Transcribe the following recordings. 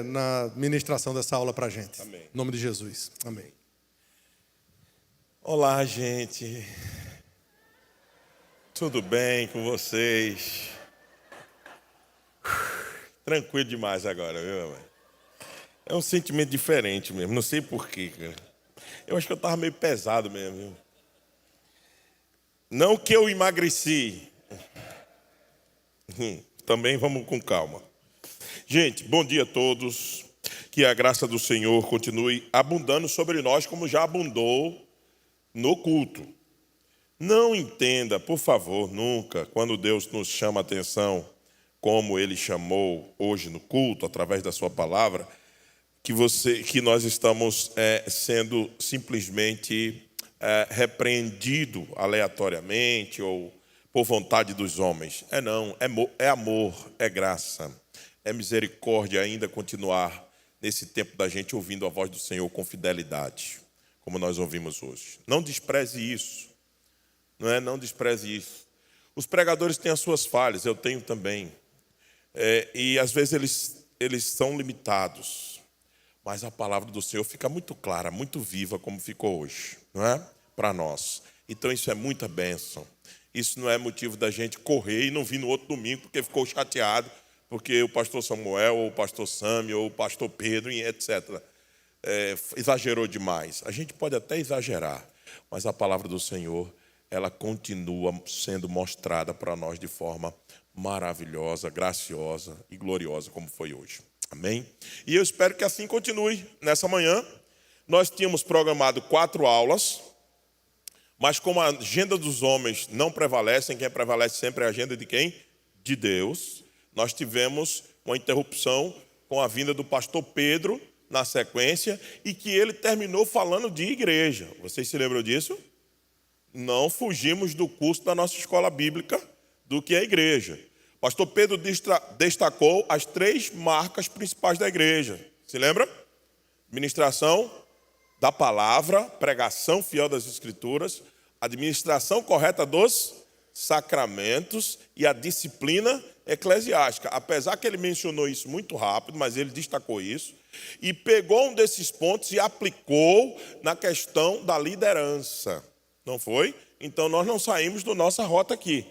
na ministração dessa aula para a gente. Amém. Em nome de Jesus. Amém. Olá, gente. Tudo bem com vocês? Tranquilo demais agora, viu, mãe? É um sentimento diferente mesmo, não sei porquê, cara. Eu acho que eu estava meio pesado mesmo, viu? Não que eu emagreci. Também vamos com calma. Gente, bom dia a todos. Que a graça do Senhor continue abundando sobre nós como já abundou no culto. Não entenda, por favor, nunca, quando Deus nos chama a atenção, como Ele chamou hoje no culto, através da sua palavra, que nós estamos sendo simplesmente repreendido aleatoriamente ou por vontade dos homens. Não, é amor, é graça, é misericórdia ainda continuar nesse tempo da gente ouvindo a voz do Senhor com fidelidade, como nós ouvimos hoje. Não despreze isso, não despreze isso. Os pregadores têm as suas falhas, eu tenho também, e às vezes eles são limitados. Mas a palavra do Senhor fica muito clara, muito viva, como ficou hoje, não é? Para nós. Então isso é muita bênção. Isso não é motivo da gente correr e não vir no outro domingo porque ficou chateado, porque o pastor Samuel, ou o pastor Sami, ou o pastor Pedro, etc. Exagerou demais. A gente pode até exagerar, mas a palavra do Senhor, ela continua sendo mostrada para nós de forma maravilhosa, graciosa e gloriosa, como foi hoje. Amém? E eu espero que assim continue. Nessa manhã, nós tínhamos programado 4 aulas, mas como a agenda dos homens não prevalece, quem prevalece sempre é a agenda de quem? De Deus. Nós tivemos uma interrupção com a vinda do pastor Pedro na sequência e que ele terminou falando de igreja. Vocês se lembram disso? Não fugimos do curso da nossa escola bíblica do que é a igreja. Pastor Pedro destacou as 3 marcas principais da igreja. Se lembra? Ministração da palavra, pregação fiel das Escrituras, administração correta dos sacramentos e a disciplina eclesiástica. Apesar que ele mencionou isso muito rápido, mas ele destacou isso. E pegou um desses pontos e aplicou na questão da liderança. Não foi? Então nós não saímos da nossa rota aqui.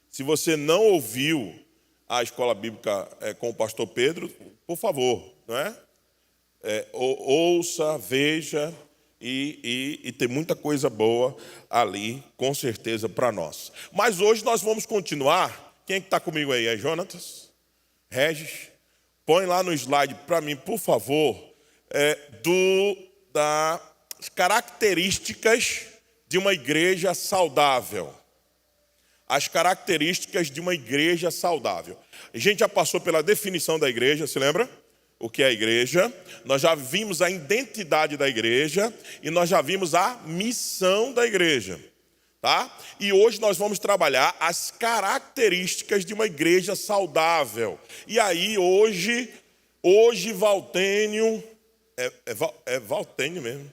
Se você não ouviu a escola bíblica com o pastor Pedro, por favor, não é? Ouça, veja, e tem muita coisa boa ali, com certeza, para nós. Mas hoje nós vamos continuar. Quem é que está comigo aí? É Jonatas? Regis? Põe lá no slide para mim, por favor, das características de uma igreja saudável. As características de uma igreja saudável. A gente já passou pela definição da igreja, se lembra? O que é a igreja? Nós já vimos a identidade da igreja e nós já vimos a missão da igreja, tá? E hoje nós vamos trabalhar as características de uma igreja saudável. E aí hoje Valtênio, é Valtênio mesmo?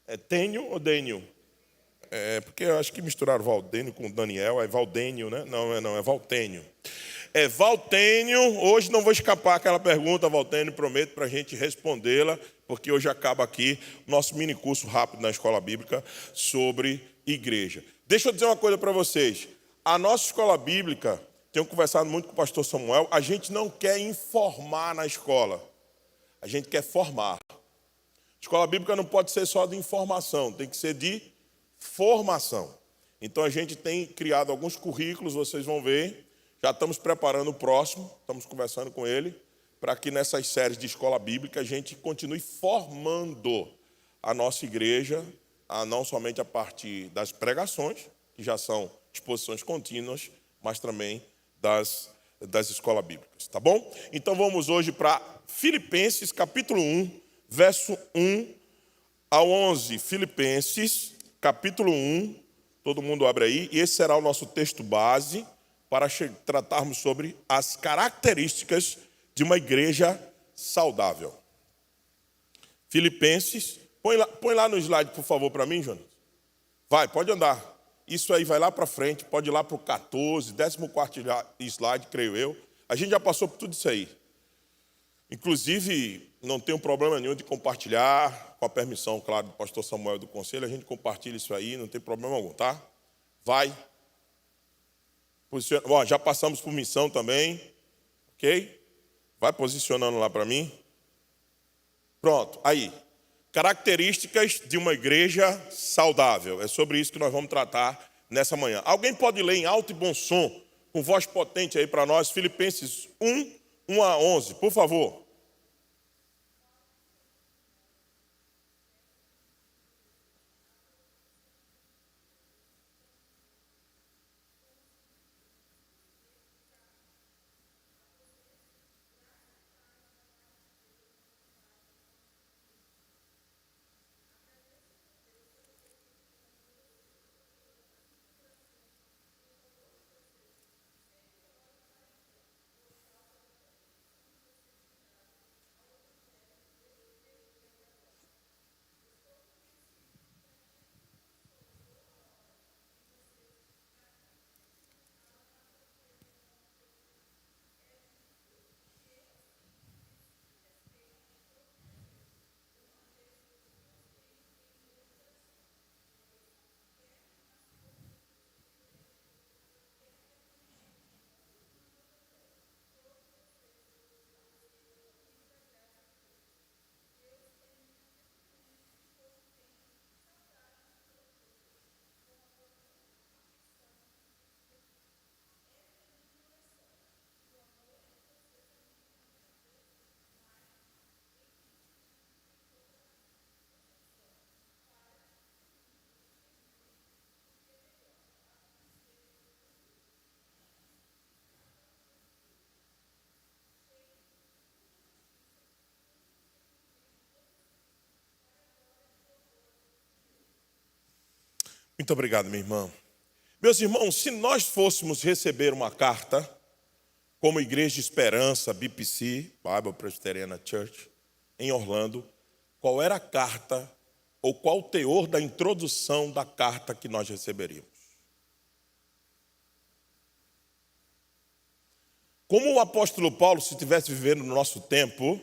É Tênio ou Dênio? Porque eu acho que misturaram Valdênio com Daniel, é Valdênio, né? Não, é Valtênio. É Valtênio, hoje não vou escapar aquela pergunta, Valtênio, prometo para a gente respondê-la, porque hoje acaba aqui o nosso mini curso rápido na Escola Bíblica sobre igreja. Deixa eu dizer uma coisa para vocês, a nossa Escola Bíblica, tenho conversado muito com o pastor Samuel, a gente não quer informar na escola, a gente quer formar. A Escola Bíblica não pode ser só de informação, tem que ser de formação. Então a gente tem criado alguns currículos, vocês vão ver, já estamos preparando o próximo, estamos conversando com ele, para que nessas séries de escola bíblica a gente continue formando a nossa igreja, não somente a partir das pregações, que já são exposições contínuas, mas também das escolas bíblicas, tá bom? Então vamos hoje para Filipenses capítulo 1, verso 1 ao 11. Filipenses capítulo 1, todo mundo abre aí, e esse será o nosso texto base para tratarmos sobre as características de uma igreja saudável. Filipenses, põe lá no slide, por favor, para mim, Jonas. Vai, pode andar. Isso aí vai lá para frente, pode ir lá para o 14, 14º slide, creio eu. A gente já passou por tudo isso aí. Inclusive, não tenho problema nenhum de compartilhar, com a permissão, claro, do pastor Samuel do conselho, a gente compartilha isso aí, não tem problema algum, tá? Vai. Bom, já passamos por missão também, ok? Vai posicionando lá para mim. Pronto, aí. Características de uma igreja saudável. É sobre isso que nós vamos tratar nessa manhã. Alguém pode ler em alto e bom som, com voz potente aí para nós, Filipenses 1, 1-11, por favor. Muito obrigado, minha irmã. Meus irmãos, se nós fôssemos receber uma carta, como Igreja Esperança, BPC, Bible Presbyterian Church, em Orlando, qual era a carta, ou qual o teor da introdução da carta que nós receberíamos? Como o apóstolo Paulo, se estivesse vivendo no nosso tempo,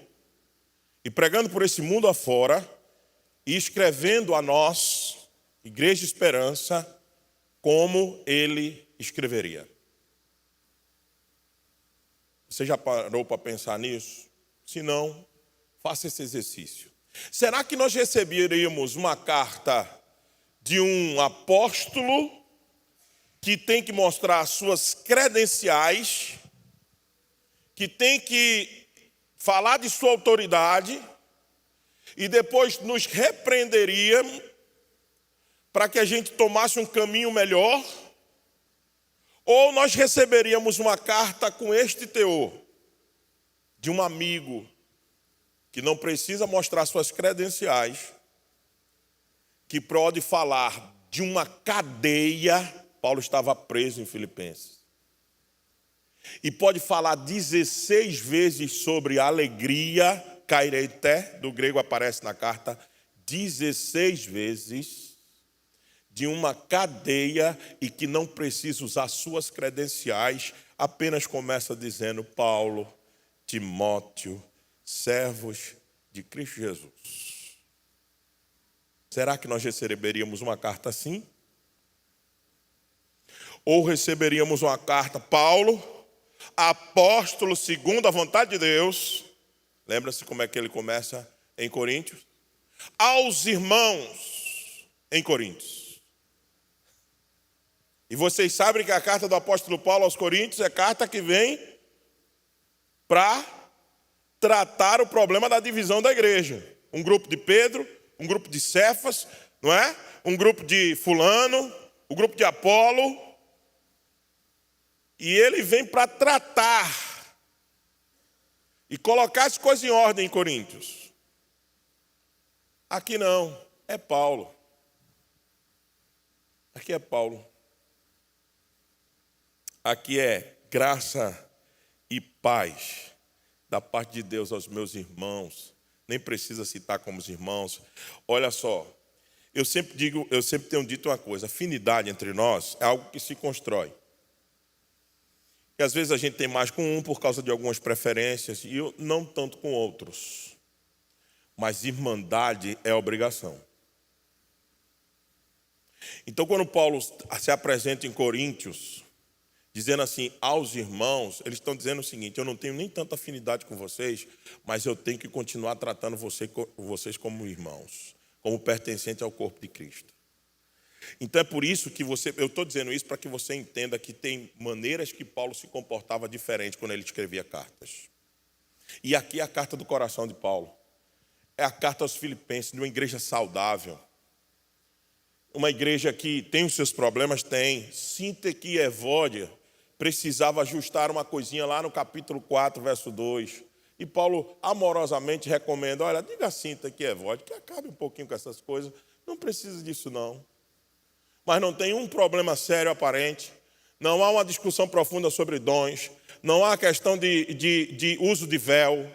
e pregando por esse mundo afora, e escrevendo a nós, Igreja Esperança, como ele escreveria? Você já parou para pensar nisso? Se não, faça esse exercício. Será que nós receberíamos uma carta de um apóstolo que tem que mostrar as suas credenciais, que tem que falar de sua autoridade e depois nos repreenderia para que a gente tomasse um caminho melhor? Ou nós receberíamos uma carta com este teor, de um amigo que não precisa mostrar suas credenciais, que pode falar de uma cadeia? Paulo estava preso em Filipenses. E pode falar 16 vezes sobre alegria, kaireté, do grego aparece na carta, 16 vezes, de uma cadeia, e que não precisa usar suas credenciais, apenas começa dizendo: Paulo, Timóteo, servos de Cristo Jesus. Será que nós receberíamos uma carta assim? Ou receberíamos uma carta: Paulo, apóstolo segundo a vontade de Deus, lembra-se como é que ele começa em Coríntios? Aos irmãos em Coríntios. E vocês sabem que a carta do apóstolo Paulo aos Coríntios é carta que vem para tratar o problema da divisão da igreja. Um grupo de Pedro, um grupo de Cefas, não é? Um grupo de fulano, um grupo de Apolo. E ele vem para tratar e colocar as coisas em ordem em Coríntios. Aqui não, é Paulo. Aqui é Paulo. Aqui é graça e paz da parte de Deus aos meus irmãos. Nem precisa citar como os irmãos. Olha só, eu sempre tenho dito uma coisa: afinidade entre nós é algo que se constrói. que às vezes a gente tem mais com um por causa de algumas preferências e não tanto com outros. Mas irmandade é obrigação. Então, quando Paulo se apresenta em Coríntios, dizendo assim, aos irmãos, eles estão dizendo o seguinte: eu não tenho nem tanta afinidade com vocês, mas eu tenho que continuar tratando vocês como irmãos, como pertencentes ao corpo de Cristo. Então é por isso que eu estou dizendo isso para que você entenda que tem maneiras que Paulo se comportava diferente quando ele escrevia cartas. E aqui é a carta do coração de Paulo. É a carta aos Filipenses, de uma igreja saudável. Uma igreja que tem os seus problemas, tem. Sinteque e Evódia precisava ajustar uma coisinha lá no capítulo 4, verso 2. E Paulo amorosamente recomenda, olha, diga a Sinteque e Evódia, que acabe um pouquinho com essas coisas. Não precisa disso não. Mas não tem um problema sério aparente. Não há uma discussão profunda sobre dons. Não há questão de uso de véu.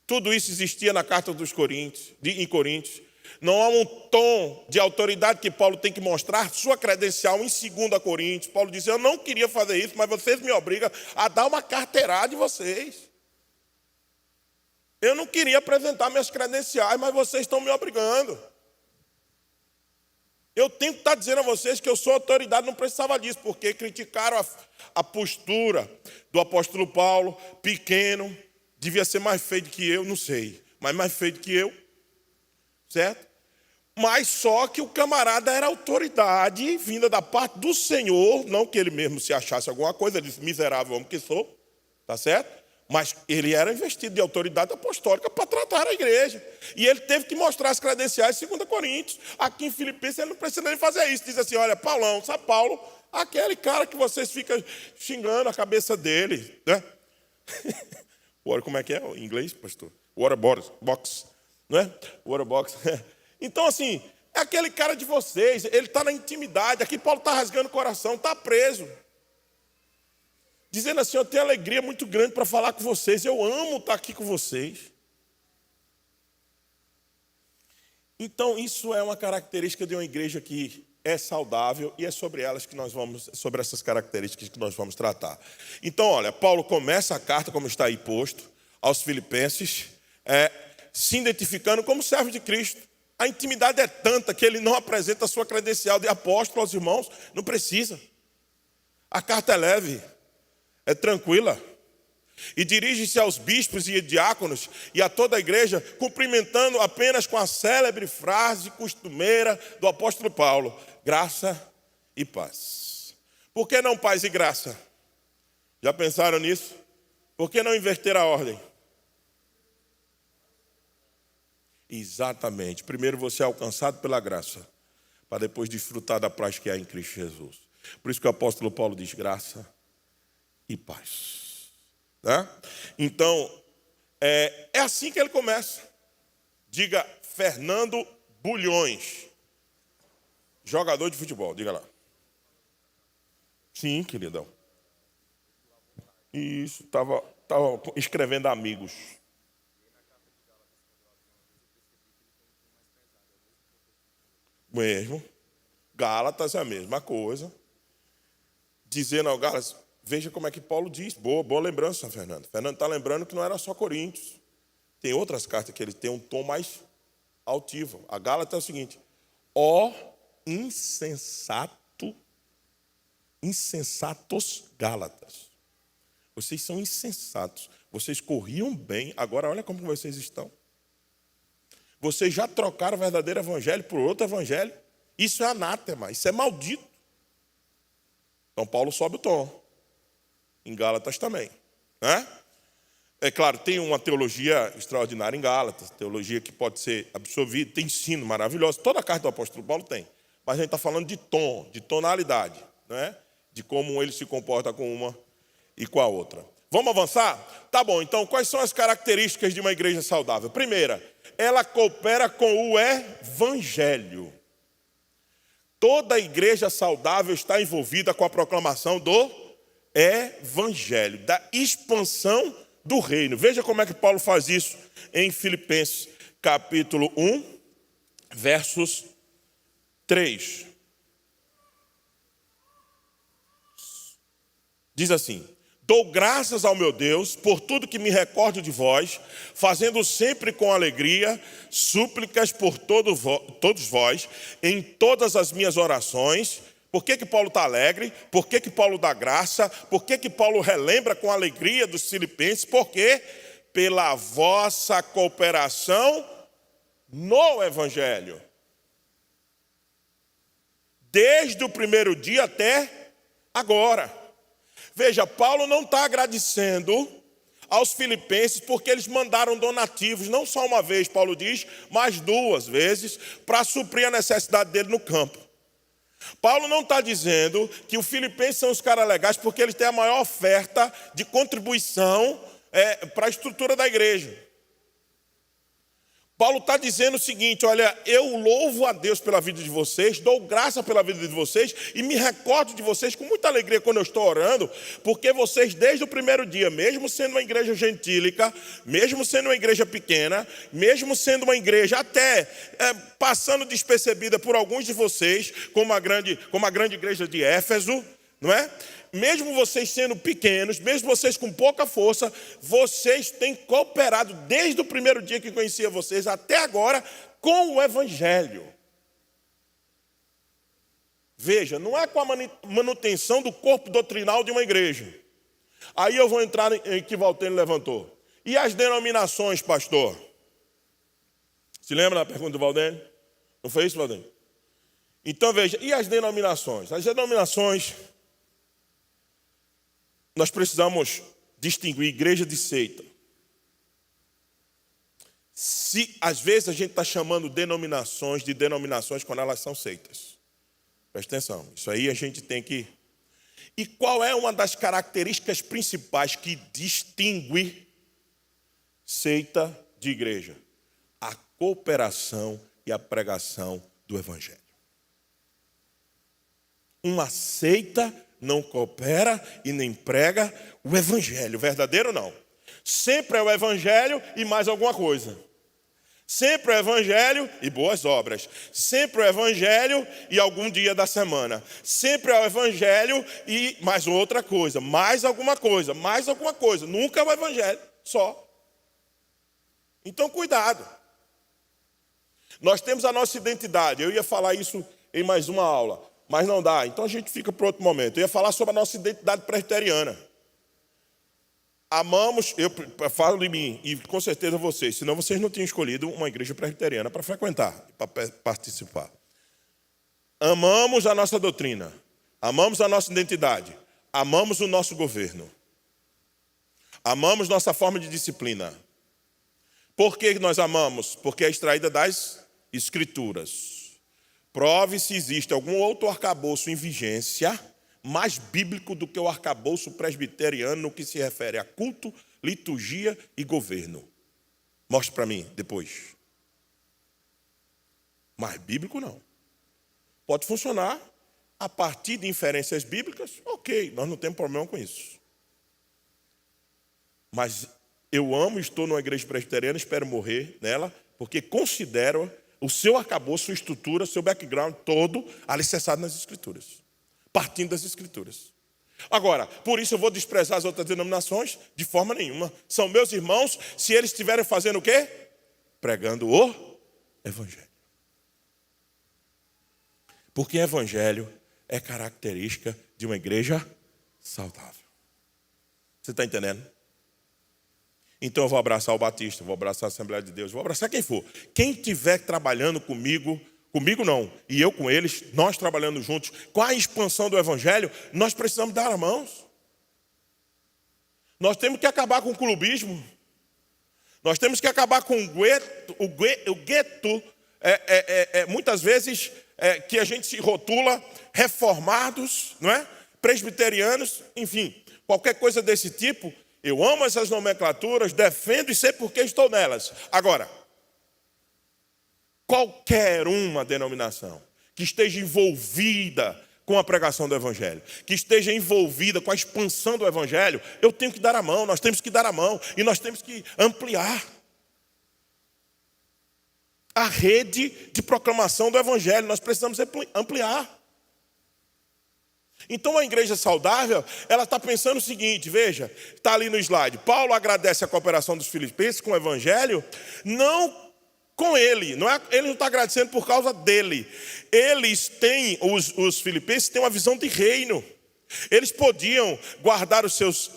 Tudo isso existia na carta dos Coríntios, em Coríntios. Não há um tom de autoridade que Paulo tem que mostrar sua credencial em 2 Coríntios. Paulo diz, eu não queria fazer isso, mas vocês me obrigam a dar uma carteirada de vocês. Eu não queria apresentar minhas credenciais, mas vocês estão me obrigando. Eu tenho que estar dizendo a vocês que eu sou autoridade, não precisava disso, porque criticaram a postura do apóstolo Paulo, pequeno, devia ser mais feio que eu, não sei, mas mais feio que eu, certo? Mas só que o camarada era autoridade vinda da parte do Senhor, não que ele mesmo se achasse alguma coisa, ele disse, miserável homem que sou, tá certo? Mas ele era investido de autoridade apostólica para tratar a igreja. E ele teve que mostrar as credenciais em 2 Coríntios. Aqui em Filipenses ele não precisa nem fazer isso. Diz assim, olha, Paulão, sabe Paulo? Aquele cara que vocês ficam xingando a cabeça dele, né? Como é que é em inglês, pastor? Waterbox, não é? Waterbox. Então, assim, é aquele cara de vocês, ele está na intimidade. Aqui Paulo está rasgando o coração, está preso. Dizendo assim, eu tenho alegria muito grande para falar com vocês, eu amo estar aqui com vocês. Então, isso é uma característica de uma igreja que é saudável e é sobre essas características que nós vamos tratar. Então, olha, Paulo começa a carta, como está aí posto, aos Filipenses, se identificando como servo de Cristo. A intimidade é tanta que ele não apresenta a sua credencial de apóstolo aos irmãos, não precisa. A carta é leve. É tranquila, e dirige-se aos bispos e diáconos e a toda a igreja, cumprimentando apenas com a célebre frase costumeira do apóstolo Paulo, graça e paz. Por que não paz e graça? Já pensaram nisso? Por que não inverter a ordem? Exatamente, primeiro você é alcançado pela graça, para depois desfrutar da paz que há em Cristo Jesus. Por isso que o apóstolo Paulo diz graça e paz. Tá? Então, é assim que ele começa. Diga, Fernando Bulhões. Jogador de futebol, diga lá. Sim, queridão. Isso, estava escrevendo amigos. Mesmo. Gálatas é a mesma coisa. Dizendo ao Gálatas, veja como é que Paulo diz. Boa lembrança, Fernando. Fernando está lembrando que não era só Coríntios. Tem outras cartas que ele tem um tom mais altivo. A Gálatas é o seguinte: ó insensatos Gálatas. Vocês são insensatos. Vocês corriam bem, agora olha como vocês estão. Vocês já trocaram o verdadeiro evangelho por outro evangelho. Isso é anátema, isso é maldito. Então Paulo sobe o tom. Em Gálatas também, né? É claro, tem uma teologia extraordinária em Gálatas, teologia que pode ser absorvida, tem ensino maravilhoso, toda a carta do apóstolo Paulo tem, mas a gente está falando de tom, de tonalidade, né? De como ele se comporta com uma e com a outra. Vamos avançar? Tá bom, então quais são as características de uma igreja saudável? Primeira, ela coopera com o evangelho. Toda igreja saudável está envolvida com a proclamação do evangelho, da expansão do reino. Veja como é que Paulo faz isso em Filipenses capítulo 1, versos 3. Diz assim: dou graças ao meu Deus por tudo que me recordo de vós, fazendo sempre com alegria súplicas por todos vós, em todas as minhas orações. Por que Paulo está alegre? Por que Paulo dá graça? Por que Paulo relembra com alegria dos filipenses? Por quê? Pela vossa cooperação no Evangelho. Desde o primeiro dia até agora. Veja, Paulo não está agradecendo aos filipenses porque eles mandaram donativos, não só uma vez, Paulo diz, mas 2 vezes, para suprir a necessidade dele no campo. Paulo não está dizendo que os filipenses são os caras legais porque eles têm a maior oferta de contribuição para a estrutura da igreja. Paulo está dizendo o seguinte: olha, eu louvo a Deus pela vida de vocês, dou graça pela vida de vocês e me recordo de vocês com muita alegria quando eu estou orando, porque vocês desde o primeiro dia, mesmo sendo uma igreja gentílica, mesmo sendo uma igreja pequena, mesmo sendo uma igreja até passando despercebida por alguns de vocês, como a grande igreja de Éfeso, não é? Mesmo vocês sendo pequenos, mesmo vocês com pouca força, vocês têm cooperado desde o primeiro dia que conhecia vocês até agora com o Evangelho. Veja, não é com a manutenção do corpo doutrinal de uma igreja. Aí eu vou entrar em que Valtênio levantou. E as denominações, pastor? Se lembra da pergunta do Valtênio? Não foi isso, Valtênio? Então veja, e as denominações? As denominações... Nós precisamos distinguir igreja de seita. Se às vezes a gente está chamando denominações de denominações quando elas são seitas. Presta atenção, isso aí a gente tem que... E qual é uma das características principais que distingue seita de igreja? A cooperação e a pregação do Evangelho. Uma seita não coopera e nem prega o Evangelho. Verdadeiro não. Sempre é o Evangelho e mais alguma coisa. Sempre é o Evangelho e boas obras. Sempre é o Evangelho e algum dia da semana. Sempre é o Evangelho e mais outra coisa. Mais alguma coisa. Mais alguma coisa. Nunca é o Evangelho só. Então cuidado. Nós temos a nossa identidade. Eu ia falar isso em mais uma aula. Mas não dá, então a gente fica para outro momento. Eu ia falar sobre a nossa identidade presbiteriana. Amamos, eu falo de mim, e com certeza vocês, senão vocês não tinham escolhido uma igreja presbiteriana para frequentar, para participar. Amamos a nossa doutrina, amamos a nossa identidade, amamos o nosso governo, amamos nossa forma de disciplina. Por que nós amamos? Porque é extraída das Escrituras. Prove se existe algum outro arcabouço em vigência mais bíblico do que o arcabouço presbiteriano no que se refere a culto, liturgia e governo. Mostre para mim depois. Mais bíblico não. Pode funcionar a partir de inferências bíblicas, ok, nós não temos problema com isso. Mas eu amo e estou numa igreja presbiteriana, espero morrer nela, porque considero o seu arcabouço, sua estrutura, seu background todo alicerçado nas Escrituras. Partindo das Escrituras. Agora, por isso eu vou desprezar as outras denominações? De forma nenhuma. São meus irmãos, se eles estiverem fazendo o quê? Pregando o Evangelho. Porque Evangelho é característica de uma igreja saudável. Você está entendendo? Então eu vou abraçar o Batista, vou abraçar a Assembleia de Deus, vou abraçar quem for. Quem estiver trabalhando comigo não, e eu com eles, nós trabalhando juntos, com a expansão do Evangelho, nós precisamos dar as mãos. Nós temos que acabar com o clubismo. Nós temos que acabar com o gueto, muitas vezes, que a gente se rotula, reformados, não é? Presbiterianos, enfim, qualquer coisa desse tipo. Eu amo essas nomenclaturas, defendo e sei por que estou nelas. Agora, qualquer uma denominação que esteja envolvida com a pregação do Evangelho, que esteja envolvida com a expansão do Evangelho, eu tenho que dar a mão, nós temos que dar a mão e nós temos que ampliar a rede de proclamação do Evangelho. Nós precisamos ampliar. Então a igreja saudável, ela está pensando o seguinte, veja, está ali no slide. Paulo agradece a cooperação dos filipenses com o evangelho, não com ele, ele não está agradecendo por causa dele. Eles têm, os filipenses têm uma visão de reino. Eles podiam guardar os seus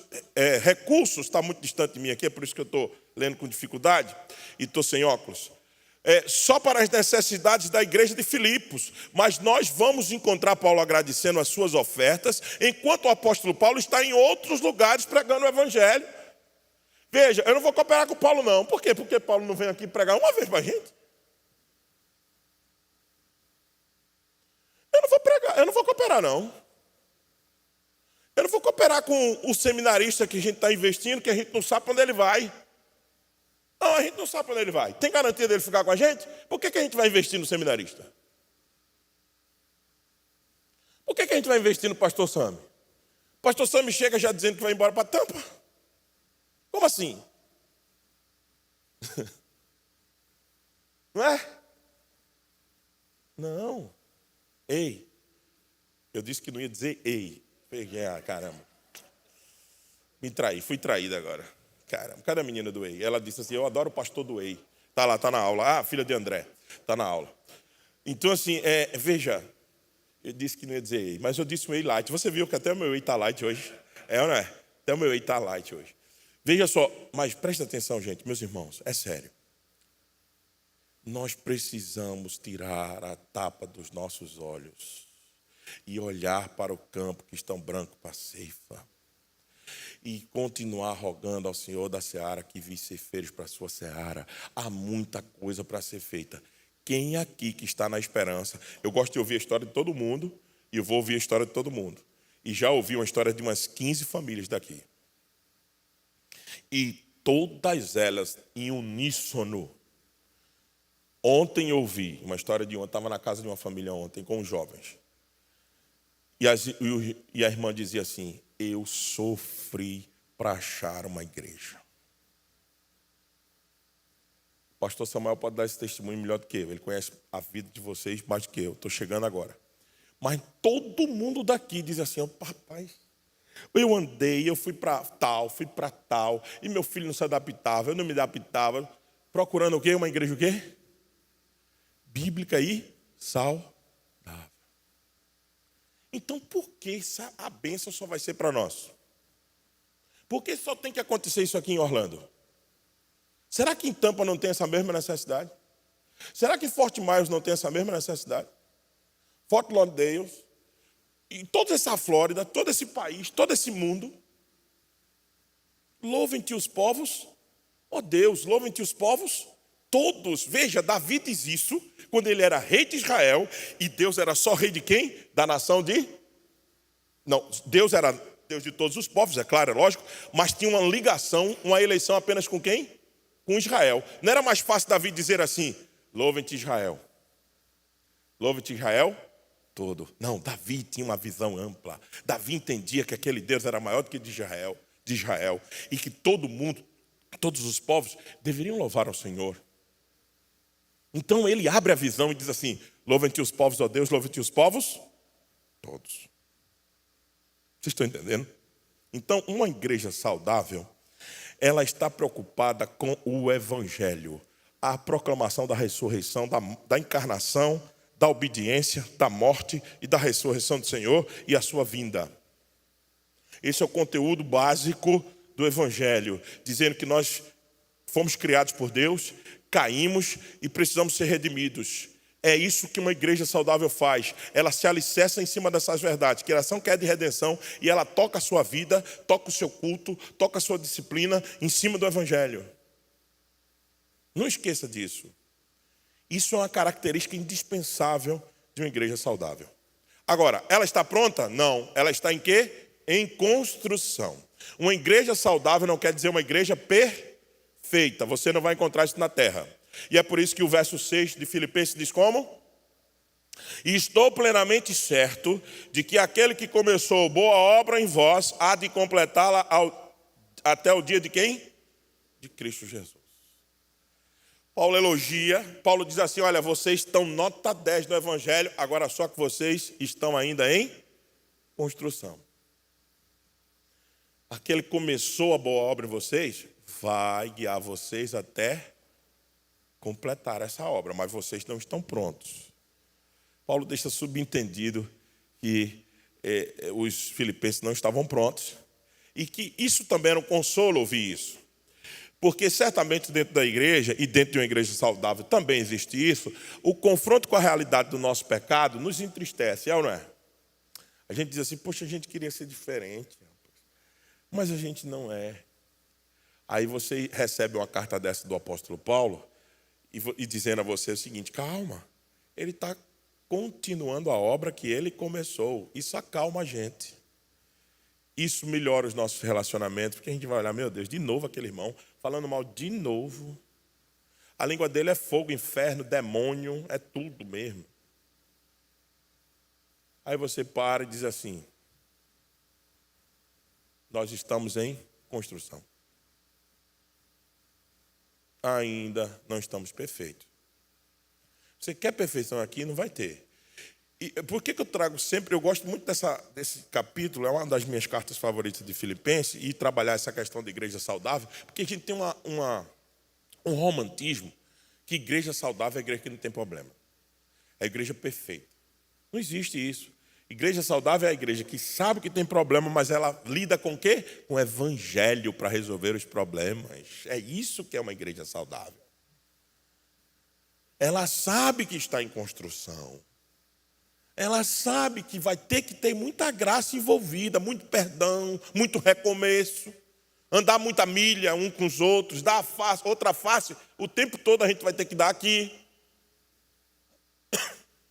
recursos, está muito distante de mim aqui, é por isso que eu estou lendo com dificuldade e estou sem óculos. Só para as necessidades da igreja de Filipos, mas nós vamos encontrar Paulo agradecendo as suas ofertas, enquanto o apóstolo Paulo está em outros lugares pregando o evangelho. Veja, eu não vou cooperar com Paulo não. Por quê? Porque Paulo não vem aqui pregar uma vez para a gente. Eu não vou cooperar não. Eu não vou cooperar com o seminarista que a gente está investindo, que a gente não sabe para onde ele vai. Não, a gente não sabe para onde ele vai. Tem garantia dele ficar com a gente? Por que a gente vai investir no seminarista? Por que a gente vai investir no pastor Sami? O pastor Sami chega já dizendo que vai embora para Tampa. Como assim? Não é? Não. Ei. Eu disse que não ia dizer ei. Peguei, caramba. Me traí, fui traído agora. Caramba, cadê a menina do EI? Ela disse assim, eu adoro o pastor do EI. Está lá, está na aula. Ah, filha de André, está na aula. Então assim, veja, eu disse que não ia dizer EI, mas eu disse o EI Light. Você viu que até o meu EI está Light hoje? Ou não é? Até o meu EI está Light hoje. Veja só, mas presta atenção, gente, meus irmãos, é sério. Nós precisamos tirar a tapa dos nossos olhos e olhar para o campo que está branco para a ceifa. E continuar rogando ao Senhor da seara que vi ceifeiros para a sua seara. Há muita coisa para ser feita. Quem aqui que está na esperança? Eu gosto de ouvir a história de todo mundo e eu vou ouvir a história de todo mundo. E já ouvi uma história de umas 15 famílias daqui. E todas elas em uníssono. Ontem eu ouvi uma história de estava na casa de uma família ontem com os jovens. E a irmã dizia assim, eu sofri para achar uma igreja. O pastor Samuel pode dar esse testemunho melhor do que eu. Ele conhece a vida de vocês mais do que eu. Estou chegando agora. Mas todo mundo daqui diz assim, oh, papai, eu andei, eu fui para tal, e meu filho não se adaptava, eu não me adaptava. Procurando o quê? Uma igreja o quê? Bíblica e saudável. Então, por que a bênção só vai ser para nós? Por que só tem que acontecer isso aqui em Orlando? Será que em Tampa não tem essa mesma necessidade? Será que Fort Myers não tem essa mesma necessidade? Fort Lauderdale, e toda essa Flórida, todo esse país, todo esse mundo. Louvem-te os povos, ó Deus, louvem-te os povos todos. Veja, Davi diz isso quando ele era rei de Israel, e Deus era só rei de quem? Da nação de... Não, Deus era Deus de todos os povos, é claro, é lógico, mas tinha uma ligação, uma eleição apenas com quem? Com Israel. Não era mais fácil Davi dizer assim, louvem-te Israel. Louvem-te Israel todo. Não, Davi tinha uma visão ampla. Davi entendia que aquele Deus era maior do que de Israel, e que todo mundo, todos os povos deveriam louvar ao Senhor. Então ele abre a visão e diz assim, louvem-te os povos, ó Deus, louvem-te os povos todos. Vocês estão entendendo? Então, uma igreja saudável, ela está preocupada com o evangelho, a proclamação da ressurreição, da encarnação, da obediência, da morte e da ressurreição do Senhor e a sua vinda. Esse é o conteúdo básico do evangelho, dizendo que nós fomos criados por Deus, caímos e precisamos ser redimidos. É isso que uma igreja saudável faz. Ela se alicerça em cima dessas verdades. Criação, queda e redenção. E ela toca a sua vida, toca o seu culto, toca a sua disciplina em cima do evangelho. Não esqueça disso. Isso é uma característica indispensável de uma igreja saudável. Agora, ela está pronta? Não. Ela está em quê? Em construção. Uma igreja saudável não quer dizer uma igreja perfeita. Você não vai encontrar isso na terra. E é por isso que o verso 6 de Filipenses diz como? E estou plenamente certo de que aquele que começou boa obra em vós há de completá-la até o dia de quem? De Cristo Jesus. Paulo elogia, Paulo diz assim, olha, vocês estão nota 10 no evangelho, agora só que vocês estão ainda em construção. Aquele que começou a boa obra em vocês, vai guiar vocês até completar essa obra, mas vocês não estão prontos. Paulo deixa subentendido que os filipenses não estavam prontos e que isso também era um consolo ouvir isso. Porque certamente dentro da igreja, e dentro de uma igreja saudável também existe isso, o confronto com a realidade do nosso pecado nos entristece, é ou não é? A gente diz assim, poxa, a gente queria ser diferente, mas a gente não é. Aí você recebe uma carta dessa do apóstolo Paulo e dizendo a você o seguinte, calma, ele está continuando a obra que ele começou. Isso acalma a gente. Isso melhora os nossos relacionamentos, porque a gente vai olhar, meu Deus, de novo aquele irmão, falando mal de novo. A língua dele é fogo, inferno, demônio, é tudo mesmo. Aí você para e diz assim, nós estamos em construção. Ainda não estamos perfeitos. Você quer perfeição aqui? Não vai ter. E por que eu trago sempre, eu gosto muito desse capítulo, é uma das minhas cartas favoritas de Filipenses, e trabalhar essa questão de igreja saudável, porque a gente tem um romantismo que igreja saudável é igreja que não tem problema. É a igreja perfeita. Não existe isso. Igreja saudável é a igreja que sabe que tem problema, mas ela lida com o quê? Com o evangelho para resolver os problemas. É isso que é uma igreja saudável. Ela sabe que está em construção. Ela sabe que vai ter que ter muita graça envolvida, muito perdão, muito recomeço, andar muita milha um com os outros, dar a face, outra face, o tempo todo a gente vai ter que dar aqui.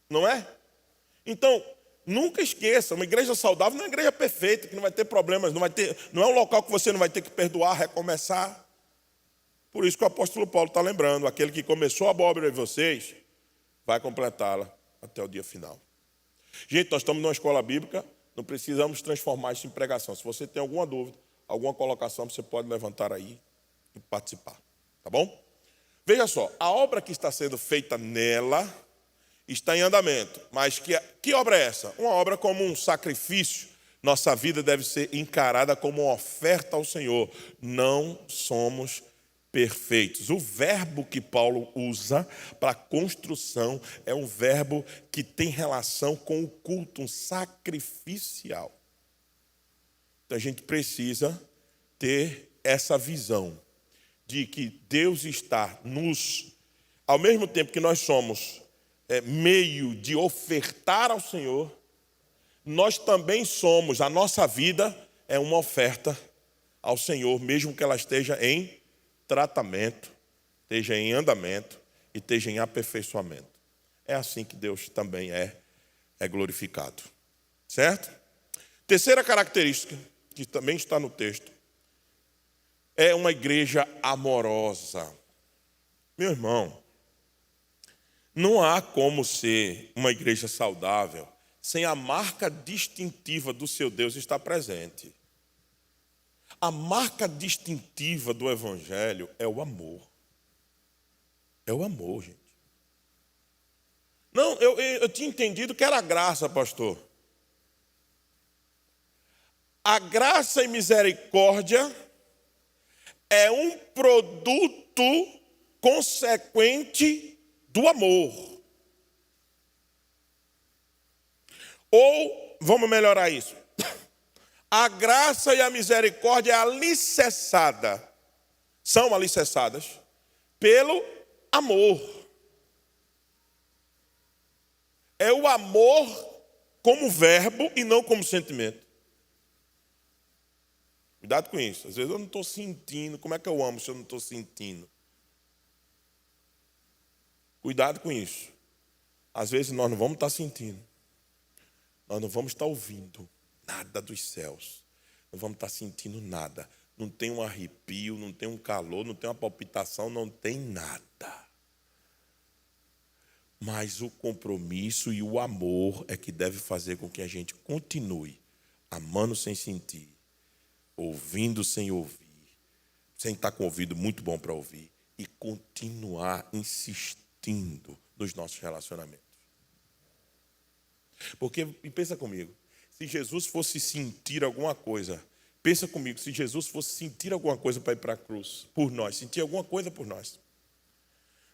Não é? Então, nunca esqueça, uma igreja saudável não é uma igreja perfeita, que não vai ter problemas, não é um local que você não vai ter que perdoar, recomeçar. Por isso que o apóstolo Paulo está lembrando, aquele que começou a boa obra em vocês, vai completá-la até o dia final. Gente, nós estamos numa escola bíblica, não precisamos transformar isso em pregação. Se você tem alguma dúvida, alguma colocação, você pode levantar aí e participar. Tá bom? Veja só, a obra que está sendo feita nela está em andamento. Mas que obra é essa? Uma obra como um sacrifício. Nossa vida deve ser encarada como uma oferta ao Senhor. Não somos perfeitos. O verbo que Paulo usa para construção é um verbo que tem relação com o culto, um sacrificial. Então a gente precisa ter essa visão de que Deus está ao mesmo tempo que nós somos meio de ofertar ao Senhor, nós também somos, a nossa vida é uma oferta ao Senhor, mesmo que ela esteja em tratamento, esteja em andamento e esteja em aperfeiçoamento. É assim que Deus também é glorificado. Certo? Terceira característica, que também está no texto, é uma igreja amorosa. Meu irmão, não há como ser uma igreja saudável sem a marca distintiva do seu Deus estar presente. A marca distintiva do evangelho é o amor. É o amor, gente. Não, eu tinha entendido que era graça, pastor. A graça e misericórdia é um produto consequente do amor. Ou, vamos melhorar isso. A graça e a misericórdia são alicerçadas pelo amor. É o amor como verbo e não como sentimento. Cuidado com isso. Às vezes eu não estou sentindo. Como é que eu amo se eu não estou sentindo? Cuidado com isso. Às vezes nós não vamos estar sentindo. Nós não vamos estar ouvindo nada dos céus. Não vamos estar sentindo nada. Não tem um arrepio, não tem um calor, não tem uma palpitação, não tem nada. Mas o compromisso e o amor é que deve fazer com que a gente continue amando sem sentir, ouvindo sem ouvir, sem estar com o ouvido muito bom para ouvir, e continuar insistindo nos nossos relacionamentos. Porque, e pensa comigo, Se Jesus fosse sentir alguma coisa, pensa comigo, se Jesus fosse sentir alguma coisa para ir para a cruz, por nós, sentir alguma coisa por nós.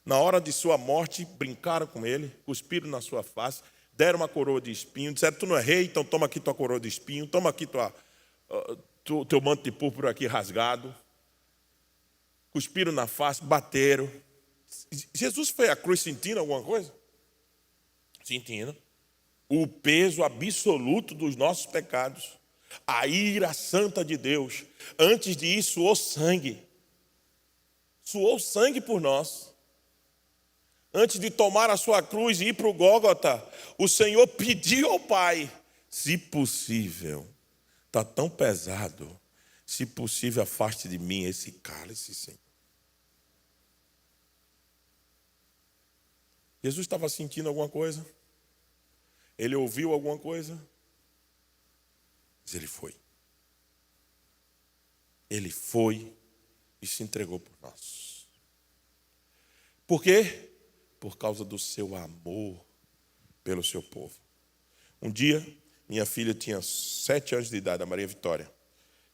Na hora de sua morte, brincaram com ele, cuspiram na sua face, deram uma coroa de espinho, disseram, tu não é rei, então toma aqui tua coroa de espinho, toma aqui teu manto de púrpura aqui rasgado. Cuspiram na face, bateram. Jesus foi à cruz sentindo alguma coisa? Sentindo. O peso absoluto dos nossos pecados. A ira santa de Deus. Antes de ir, suou sangue. Suou sangue por nós. Antes de tomar a sua cruz e ir para o Gólgota, o Senhor pediu ao Pai, se possível, está tão pesado, se possível, afaste de mim esse cálice, Senhor. Jesus estava sentindo alguma coisa? Ele ouviu alguma coisa? Mas ele foi. Ele foi e se entregou por nós. Por quê? Por causa do seu amor pelo seu povo. Um dia, minha filha tinha 7 anos de idade, a Maria Vitória,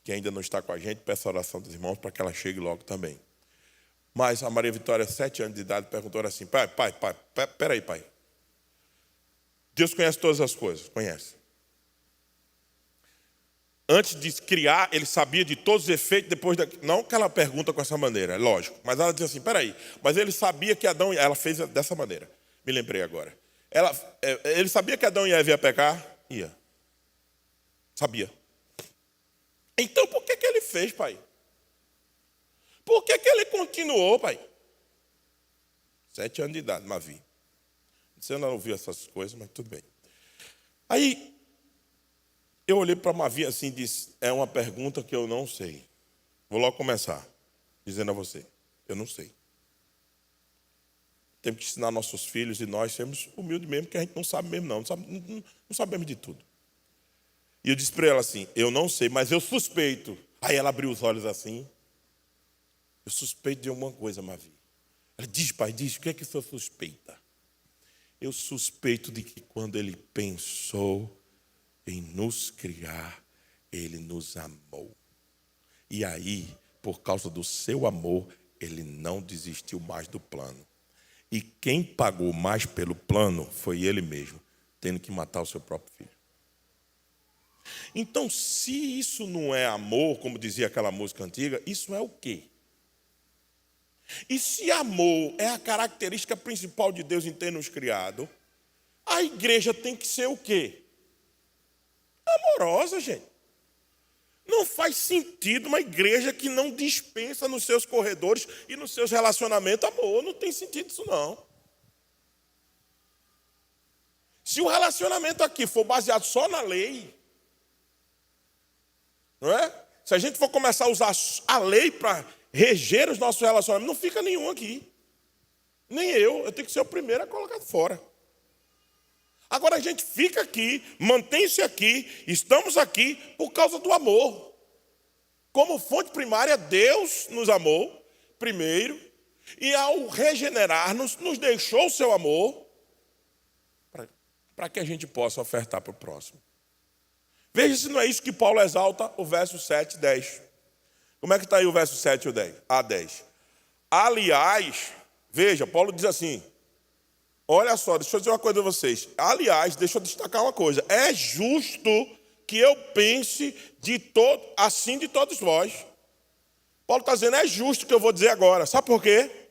que ainda não está com a gente, peço a oração dos irmãos para que ela chegue logo também. Mas a Maria Vitória, 7 anos de idade, perguntou assim, pai, peraí, pai. Deus conhece todas as coisas, conhece. Antes de criar, ele sabia de todos os efeitos, depois não que ela pergunta com essa maneira, é lógico. Mas ela diz assim, peraí, mas ele sabia que Adão, ela fez dessa maneira, me lembrei agora. Ele sabia que Adão e Eva ia pecar? Ia. Sabia. Então por que ele fez, pai? Por que ele continuou, pai? 7 anos de idade, Mavi. Você não ouviu essas coisas, mas tudo bem. Aí, eu olhei para Mavi assim e disse, é uma pergunta que eu não sei. Vou logo começar, dizendo a você, eu não sei. Temos que ensinar nossos filhos e nós sermos humildes mesmo, porque a gente não sabe mesmo não sabemos de tudo. E eu disse para ela assim, eu não sei, mas eu suspeito. Aí ela abriu os olhos assim. Eu suspeito de alguma coisa, Mavi. Ela diz, pai, diz, o que é que o senhor suspeita? Eu suspeito de que quando ele pensou em nos criar, ele nos amou. E aí, por causa do seu amor, ele não desistiu mais do plano. E quem pagou mais pelo plano foi ele mesmo, tendo que matar o seu próprio filho. Então, se isso não é amor, como dizia aquela música antiga, isso é o quê? E se amor é a característica principal de Deus em ter nos criado, a igreja tem que ser o quê? Amorosa, gente. Não faz sentido uma igreja que não dispensa nos seus corredores e nos seus relacionamentos amor. Não tem sentido isso, não. Se o relacionamento aqui for baseado só na lei, não é? Se a gente for começar a usar a lei para reger os nossos relacionamentos, não fica nenhum aqui. Nem eu tenho que ser o primeiro a colocar fora. Agora a gente fica aqui, mantém-se aqui, estamos aqui por causa do amor. Como fonte primária, Deus nos amou primeiro, e ao regenerar-nos, nos deixou o seu amor para que a gente possa ofertar para o próximo. Veja se não é isso que Paulo exalta o verso 7 e 10. Como é que está aí o verso 7 e o 10? A 10. Aliás, veja, Paulo diz assim, olha só, deixa eu dizer uma coisa a vocês. Aliás, deixa eu destacar uma coisa. É justo que eu pense assim de todos vós. Paulo está dizendo, é justo o que eu vou dizer agora. Sabe por quê?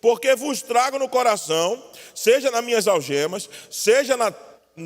Porque vos trago no coração, seja nas minhas algemas, seja na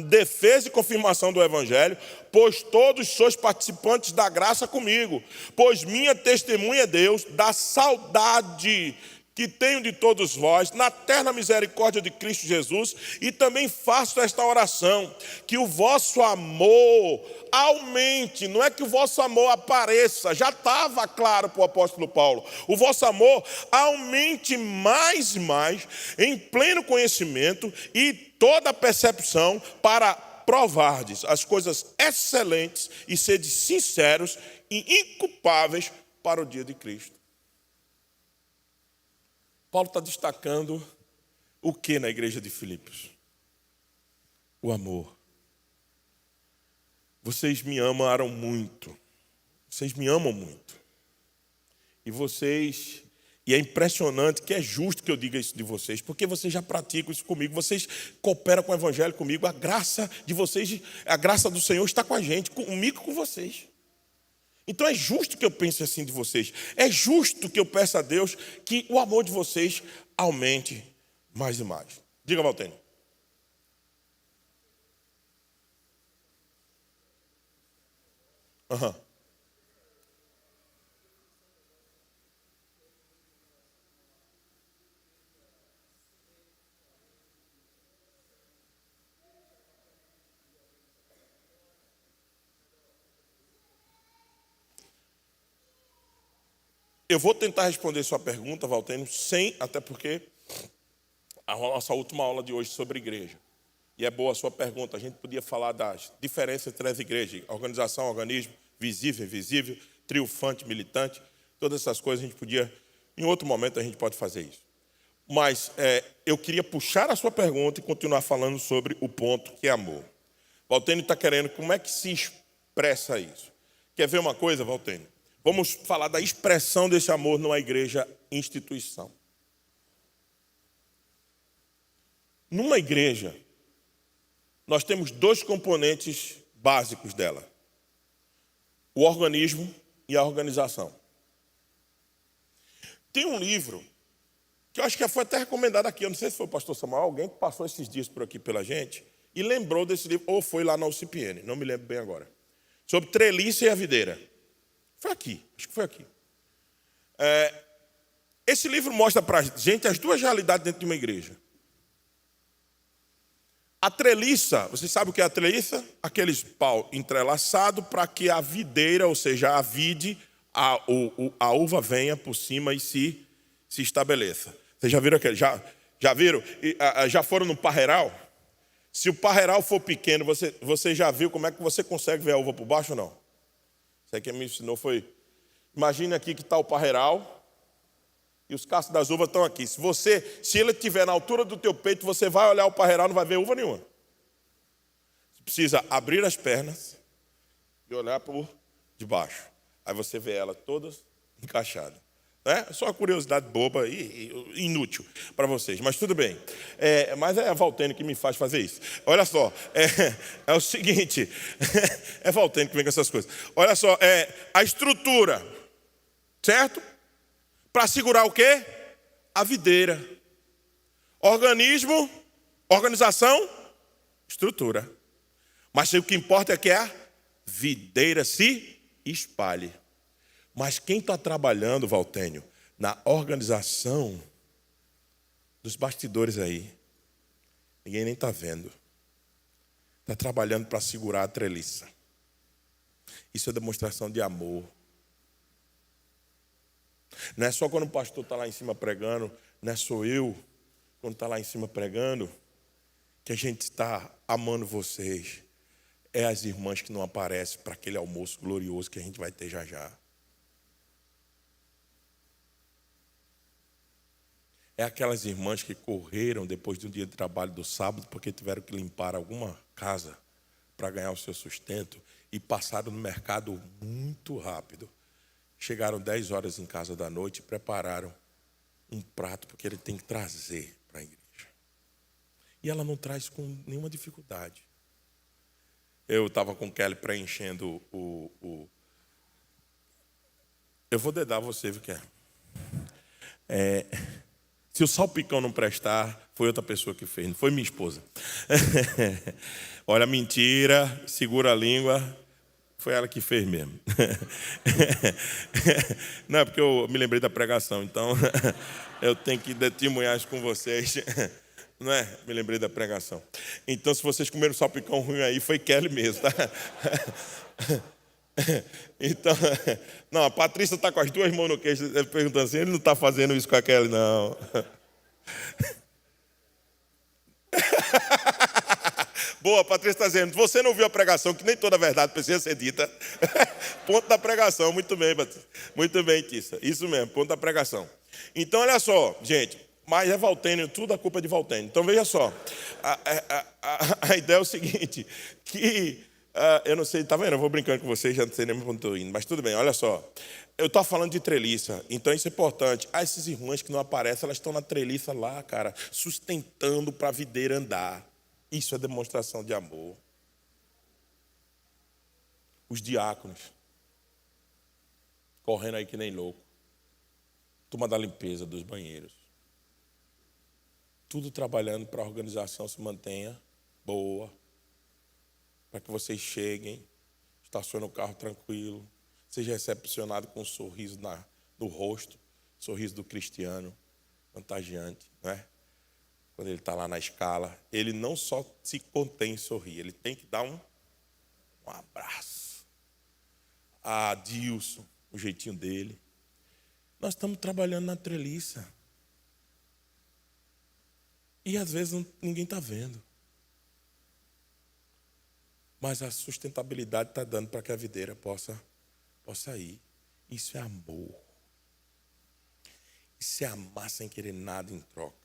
defesa e confirmação do Evangelho, pois todos sois participantes da graça comigo, pois minha testemunha é Deus, da saudade que tenho de todos vós, na terna misericórdia de Cristo Jesus, e também faço esta oração, que o vosso amor aumente, não é que o vosso amor apareça, já estava claro para o apóstolo Paulo, o vosso amor aumente mais e mais, em pleno conhecimento e toda percepção, para provardes as coisas excelentes e sedes sinceros e inculpáveis para o dia de Cristo. Paulo está destacando o que na igreja de Filipos? O amor. vocês me amaram muito. Vocês me amam muito. E é impressionante que é justo que eu diga isso de vocês, porque vocês já praticam isso comigo, vocês cooperam com o evangelho comigo, a graça de vocês, a graça do Senhor está com a gente, comigo e com vocês. Então é justo que eu pense assim de vocês, é justo que eu peça a Deus que o amor de vocês aumente mais e mais. Diga, Valtênio. Eu vou tentar responder sua pergunta, Valtênio, até porque a nossa última aula de hoje sobre igreja. E é boa a sua pergunta. A gente podia falar das diferenças entre as igrejas, organização, organismo, visível, invisível, triunfante, militante, todas essas coisas a gente podia, em outro momento a gente pode fazer isso. Mas eu queria puxar a sua pergunta e continuar falando sobre o ponto que é amor. Valtênio está querendo, como é que se expressa isso? Quer ver uma coisa, Valtênio? Vamos falar da expressão desse amor numa igreja instituição. Numa igreja, nós temos dois componentes básicos dela: o organismo e a organização. Tem um livro que eu acho que foi até recomendado aqui, eu não sei se foi o pastor Samuel, alguém que passou esses dias por aqui pela gente e lembrou desse livro, ou foi lá na UCPN, não me lembro bem agora, sobre treliça e a videira. Foi aqui, acho que foi aqui. Esse livro mostra para a gente as duas realidades dentro de uma igreja. A treliça, você sabe o que é a treliça? Aqueles pau entrelaçado para que a videira, ou seja, a vide, a uva venha por cima e se estabeleça. Vocês já viram aquele? Já viram? Já foram no parreiral? Se o parreiral for pequeno, você já viu como é que você consegue ver a uva por baixo ou não? Isso aí que me ensinou foi... Imagine aqui que está o parreiral e os cachos das uvas estão aqui. Se ele estiver na altura do teu peito, você vai olhar o parreiral e não vai ver uva nenhuma. Você precisa abrir as pernas e olhar por debaixo. Aí você vê ela todas encaixadas. É só uma curiosidade boba e inútil para vocês, mas tudo bem. Mas é a Valtênio que me faz fazer isso. Olha só, é o seguinte, é Valtênio que vem com essas coisas. Olha só, a estrutura, certo? Para segurar o quê? A videira. Organismo, organização, estrutura. Mas o que importa é que a videira se espalhe. Mas quem está trabalhando, Valtênio, na organização dos bastidores aí, ninguém nem está vendo. Está trabalhando para segurar a treliça. Isso é demonstração de amor. Não é só quando o pastor está lá em cima pregando, não é só eu, quando está lá em cima pregando, que a gente está amando vocês. É as irmãs que não aparecem para aquele almoço glorioso que a gente vai ter já já. É aquelas irmãs que correram depois de um dia de trabalho do sábado porque tiveram que limpar alguma casa para ganhar o seu sustento e passaram no mercado muito rápido. Chegaram 10 horas em casa da noite e prepararam um prato porque ele tem que trazer para a igreja. E ela não traz com nenhuma dificuldade. Eu estava com o Kelly preenchendo Eu vou dedar você, viu, Kelly? Se o salpicão não prestar, foi outra pessoa que fez, não foi minha esposa. Olha, mentira, segura a língua, foi ela que fez mesmo. Não, é porque eu me lembrei da pregação, então eu tenho que testemunhar isso com vocês. Não é? Me lembrei da pregação. Então, se vocês comeram salpicão ruim aí, foi Kelly mesmo, tá? Então, não, a Patrícia está com as duas mãos no queixo, perguntando assim, ele não está fazendo isso com a Kelly, não. Boa, Patrícia está dizendo, você não viu a pregação, que nem toda verdade precisa ser dita. Ponto da pregação, muito bem, Patrícia. Muito bem, Tissa. Isso mesmo, ponto da pregação. Então, olha só, gente, mas é Valtênio, tudo a culpa é de Valtênio. Então, veja só, a ideia é o seguinte, que Eu não sei, tá vendo? Eu vou brincando com vocês, já não sei nem onde estou indo. Mas tudo bem, olha só. Eu estou falando de treliça, então isso é importante. Essas irmãs que não aparecem, elas estão na treliça lá, cara, sustentando para a videira andar. Isso é demonstração de amor. Os diáconos, correndo aí que nem louco. Turma da limpeza dos banheiros. Tudo trabalhando para a organização se mantenha boa. Para que vocês cheguem, estacionem o carro tranquilo, seja recepcionado com um sorriso no rosto, sorriso do cristiano, contagiante, não é? Quando ele está lá na escala, ele não só se contém em sorrir, ele tem que dar um abraço. A Dilson, o jeitinho dele. Nós estamos trabalhando na treliça. E às vezes ninguém está vendo. Mas a sustentabilidade está dando para que a videira possa ir. Isso é amor. Isso é amar sem querer nada em troca.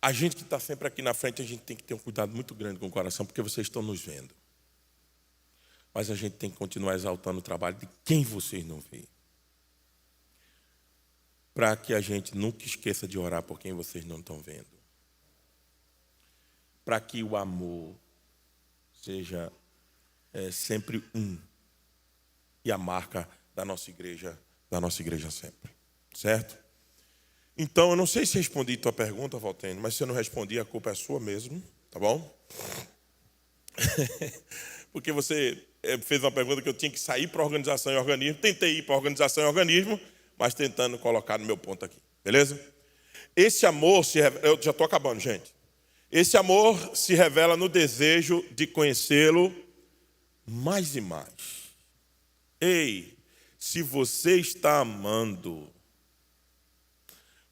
A gente que está sempre aqui na frente, a gente tem que ter um cuidado muito grande com o coração, porque vocês estão nos vendo. Mas a gente tem que continuar exaltando o trabalho de quem vocês não veem. Para que a gente nunca esqueça de orar por quem vocês não estão vendo. Para que o amor seja sempre um. E a marca da nossa igreja sempre. Certo? Então, eu não sei se respondi tua pergunta, Valtênio, mas se eu não respondi, a culpa é sua mesmo, tá bom? Porque você fez uma pergunta que eu tinha que sair para a organização e organismo. Tentei ir para a organização e organismo, mas tentando colocar no meu ponto aqui. Beleza? Esse amor eu já estou acabando, gente. Esse amor se revela no desejo de conhecê-lo mais e mais. Ei, se você está amando,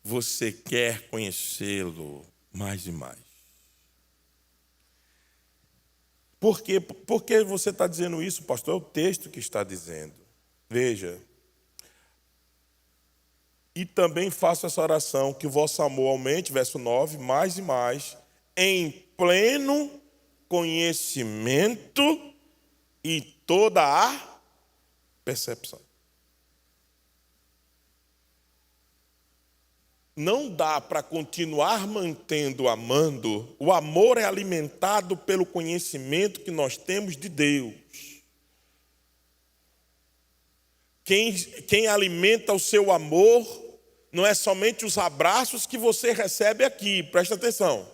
você quer conhecê-lo mais e mais. Por que você está dizendo isso, pastor? É o texto que está dizendo. Veja. E também faço essa oração, que o vosso amor aumente, verso 9, mais e mais, em pleno conhecimento e toda a percepção. Não dá para continuar amando. O amor é alimentado pelo conhecimento que nós temos de Deus. Quem alimenta o seu amor não é somente os abraços que você recebe aqui, presta atenção.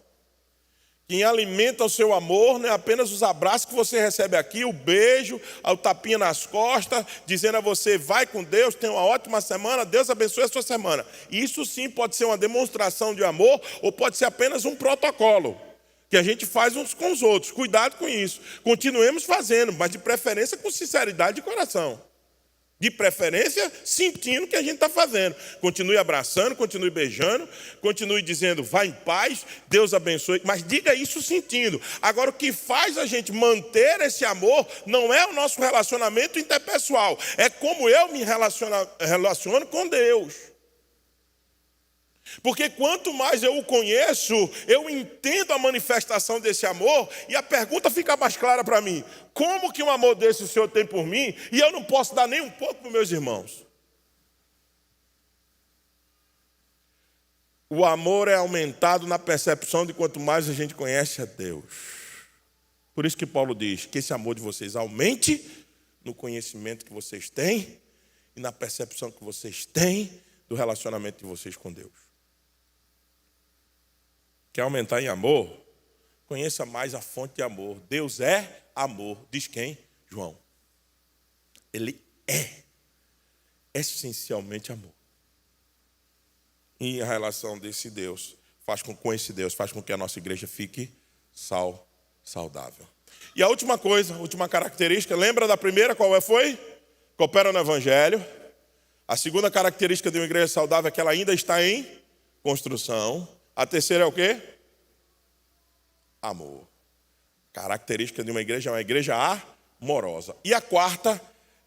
Quem alimenta o seu amor não é apenas os abraços que você recebe aqui, o beijo, o tapinha nas costas, dizendo a você, vai com Deus, tenha uma ótima semana, Deus abençoe a sua semana. Isso sim pode ser uma demonstração de amor ou pode ser apenas um protocolo que a gente faz uns com os outros. Cuidado com isso. Continuemos fazendo, mas de preferência com sinceridade de coração. De preferência, sentindo o que a gente está fazendo. Continue abraçando, continue beijando, continue dizendo, vá em paz, Deus abençoe. Mas diga isso sentindo. Agora, o que faz a gente manter esse amor não é o nosso relacionamento interpessoal. É como eu me relaciono com Deus. Porque quanto mais eu o conheço, eu entendo a manifestação desse amor e a pergunta fica mais clara para mim. Como que um amor desse o Senhor tem por mim e eu não posso dar nem um pouco para os meus irmãos? O amor é aumentado na percepção de quanto mais a gente conhece a Deus. Por isso que Paulo diz que esse amor de vocês aumente no conhecimento que vocês têm e na percepção que vocês têm do relacionamento de vocês com Deus. Quer aumentar em amor? Conheça mais a fonte de amor. Deus é amor. Diz quem? João. Ele é essencialmente amor. E a relação desse Deus com esse Deus faz com que a nossa igreja fique saudável. E a última coisa, a última característica, lembra da primeira qual foi? Coopera no Evangelho. A segunda característica de uma igreja saudável é que ela ainda está em construção. A terceira é o quê? Amor. Característica de uma igreja é uma igreja amorosa. E a quarta,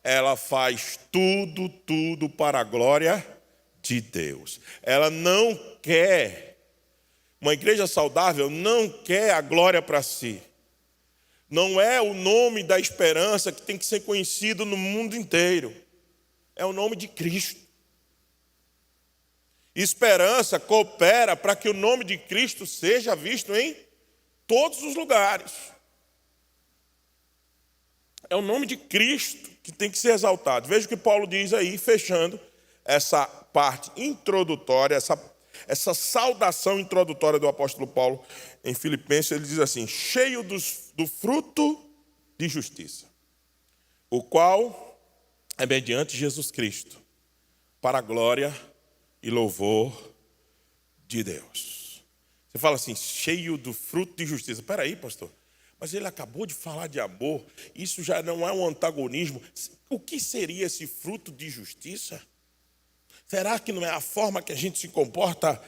ela faz tudo para a glória de Deus. Ela não quer Uma igreja saudável não quer a glória para si. Não é o nome da esperança que tem que ser conhecido no mundo inteiro. É o nome de Cristo. Esperança coopera para que o nome de Cristo seja visto em todos os lugares. É o nome de Cristo que tem que ser exaltado. Veja o que Paulo diz aí, fechando essa parte introdutória, essa saudação introdutória do apóstolo Paulo em Filipenses. Ele diz assim: cheio do fruto de justiça, o qual é mediante Jesus Cristo, para a glória e louvor de Deus. Você fala assim, cheio do fruto de justiça. Espera aí, pastor, mas ele acabou de falar de amor, isso já não é um antagonismo. O que seria esse fruto de justiça? Será que não é a forma que a gente se comporta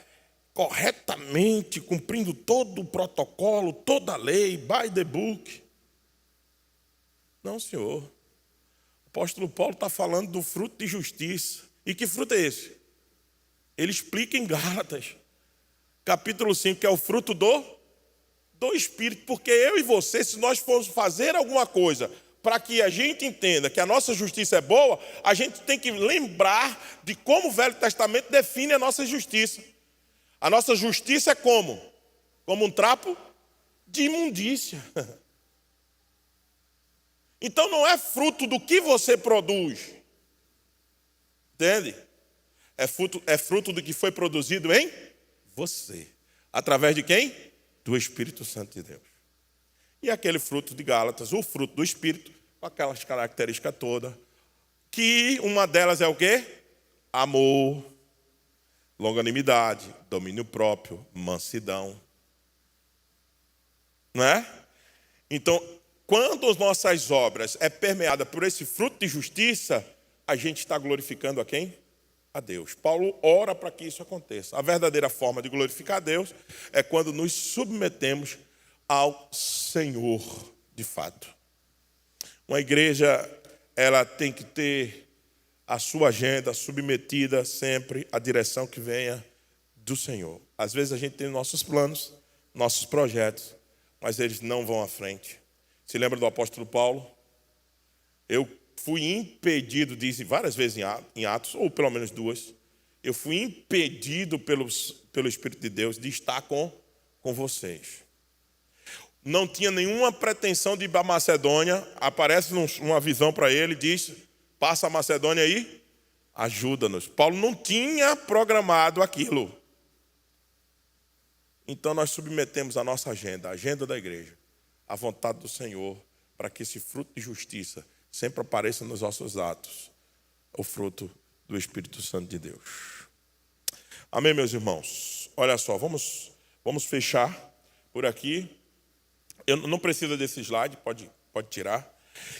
corretamente, cumprindo todo o protocolo, toda a lei, by the book? Não, senhor. O apóstolo Paulo está falando do fruto de justiça. E que fruto é esse? Ele explica em Gálatas, capítulo 5, que é o fruto do Espírito. Porque eu e você, se nós formos fazer alguma coisa para que a gente entenda que a nossa justiça é boa, a gente tem que lembrar de como o Velho Testamento define a nossa justiça. A nossa justiça é como? Como um trapo de imundícia. Então não é fruto do que você produz. Entende? É fruto do que foi produzido em você. Através de quem? Do Espírito Santo de Deus. E aquele fruto de Gálatas, o fruto do Espírito, com aquelas características todas, que uma delas é o quê? Amor, longanimidade, domínio próprio, mansidão. Não é? Então, quando as nossas obras é permeada por esse fruto de justiça, a gente está glorificando a quem? A Deus. Paulo ora para que isso aconteça. A verdadeira forma de glorificar a Deus é quando nos submetemos ao Senhor de fato. Uma igreja, ela tem que ter a sua agenda submetida sempre à direção que venha do Senhor. Às vezes a gente tem nossos planos, nossos projetos, mas eles não vão à frente. Se lembra do apóstolo Paulo? Eu fui impedido, dizem várias vezes em Atos, ou pelo menos duas, eu fui impedido pelo Espírito de Deus de estar com vocês. Não tinha nenhuma pretensão de ir para a Macedônia, aparece uma visão para ele, diz, passa a Macedônia aí, ajuda-nos. Paulo não tinha programado aquilo. Então nós submetemos a nossa agenda, a agenda da igreja, à vontade do Senhor, para que esse fruto de justiça sempre apareça nos nossos atos, o fruto do Espírito Santo de Deus. Amém, meus irmãos? Olha só, vamos fechar por aqui. Eu não preciso desse slide, pode tirar.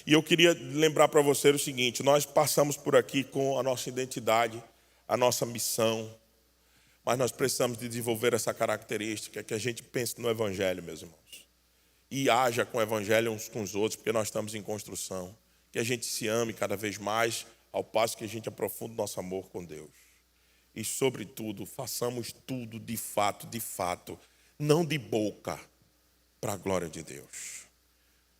E eu queria lembrar para você o seguinte, nós passamos por aqui com a nossa identidade, a nossa missão, mas nós precisamos de desenvolver essa característica, que a gente pense no Evangelho, meus irmãos. E haja com o Evangelho uns com os outros, porque nós estamos em construção. Que a gente se ame cada vez mais, ao passo que a gente aprofunda o nosso amor com Deus. E, sobretudo, façamos tudo de fato, não de boca, para a glória de Deus.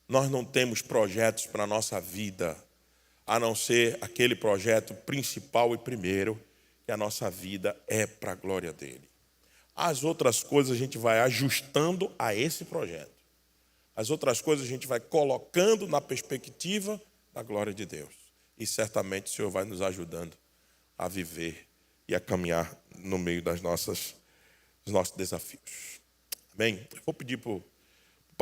Nós não temos projetos para a nossa vida, a não ser aquele projeto principal e primeiro, que a nossa vida é para a glória dele. As outras coisas a gente vai ajustando a esse projeto. As outras coisas a gente vai colocando na perspectiva da glória de Deus. E certamente o Senhor vai nos ajudando a viver e a caminhar no meio dos nossos desafios. Amém? Eu vou pedir para o